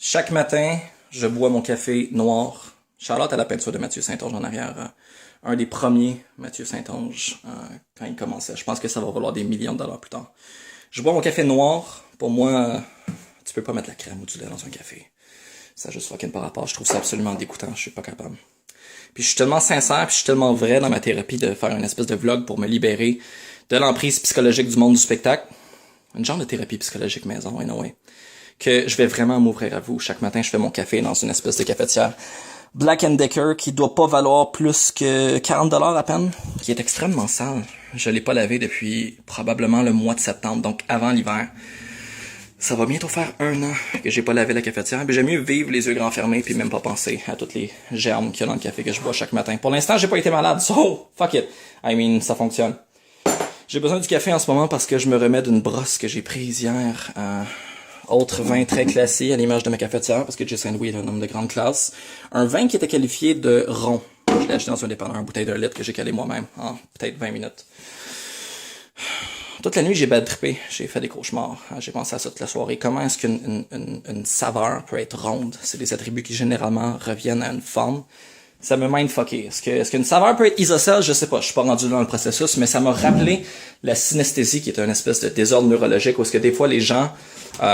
Chaque matin, je bois mon café noir. Charlotte à la peinture de Mathieu Saint-Onge en arrière. Un des premiers Mathieu Saint-Onge quand il commençait. Je pense que ça va valoir des millions de dollars plus tard. Je bois mon café noir. Pour moi, tu peux pas mettre la crème ou du lait dans un café. Ça a juste fucking par rapport. Je trouve ça absolument dégoûtant. Je suis pas capable. Puis je suis tellement sincère, puis je suis tellement vrai dans ma thérapie de faire une espèce de vlog pour me libérer de l'emprise psychologique du monde du spectacle. Une genre de thérapie psychologique maison, anyway. Que je vais vraiment m'ouvrir à vous. Chaque matin, je fais mon café dans une espèce de cafetière Black & Decker qui doit pas valoir plus que 40$ à peine, qui est extrêmement sale. Je l'ai pas lavé depuis probablement le mois de septembre, donc avant l'hiver. Ça va bientôt faire 1 an que j'ai pas lavé la cafetière, mais j'aime mieux vivre les yeux grands fermés puis même pas penser à toutes les germes qu'il y a dans le café que je bois chaque matin. Pour l'instant, j'ai pas été malade, so fuck it. I mean, ça fonctionne. J'ai besoin du café en ce moment parce que je me remets d'une brosse que j'ai prise hier. Autre vin très classé à l'image de ma cafetière, parce que J. Saint-Louis est un homme de grande classe. Un vin qui était qualifié de rond. Je l'ai acheté dans un dépanneur, une bouteille d'1 litre que j'ai calé moi-même en peut-être 20 minutes. Toute la nuit, j'ai bad trippé. J'ai fait des cauchemars. J'ai pensé à ça toute la soirée. Comment est-ce qu'une saveur peut être ronde? C'est des attributs qui généralement reviennent à une forme. Ça me mindfucké. Est-ce qu'une saveur peut être isocèle? Je sais pas. Je suis pas rendu dans le processus, mais ça m'a rappelé la synesthésie qui est une espèce de désordre neurologique où est-ce que des fois les gens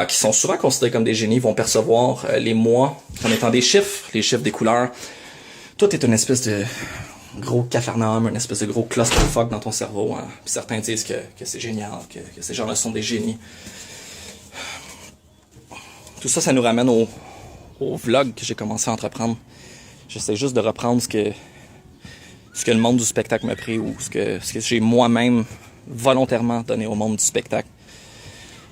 qui sont souvent considérés comme des génies vont percevoir les mois comme étant des chiffres, les chiffres des couleurs. Tout est une espèce de gros capharnaüm, une espèce de gros clusterfuck dans ton cerveau. Hein. Puis certains disent que c'est génial, que ces gens-là sont des génies. Tout ça, ça nous ramène au vlog que j'ai commencé à entreprendre. J'essaie juste de reprendre ce que le monde du spectacle m'a pris ou ce que j'ai moi-même volontairement donné au monde du spectacle.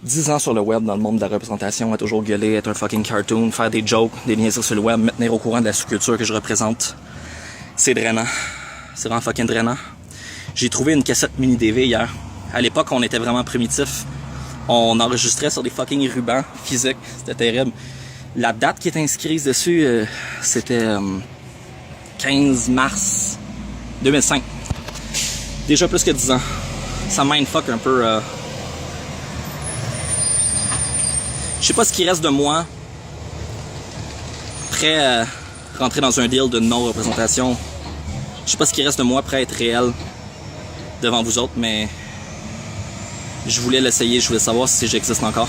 10 ans sur le web dans le monde de la représentation, à toujours gueuler, être un fucking cartoon, faire des jokes, des niaiseries sur le web, me tenir au courant de la sous-culture que je représente. C'est drainant. C'est vraiment fucking drainant. J'ai trouvé une cassette mini DV hier. À l'époque, on était vraiment primitif. On enregistrait sur des fucking rubans physiques. C'était terrible. La date qui est inscrite dessus, c'était 15 mars 2005. Déjà plus que 10 ans. Ça mindfuck un peu. Je sais pas ce qui reste de moi. Prêt à rentrer dans un deal de non-représentation. Je sais pas ce qui reste de moi prêt à être réel devant vous autres, mais je voulais l'essayer. Je voulais savoir si j'existe encore.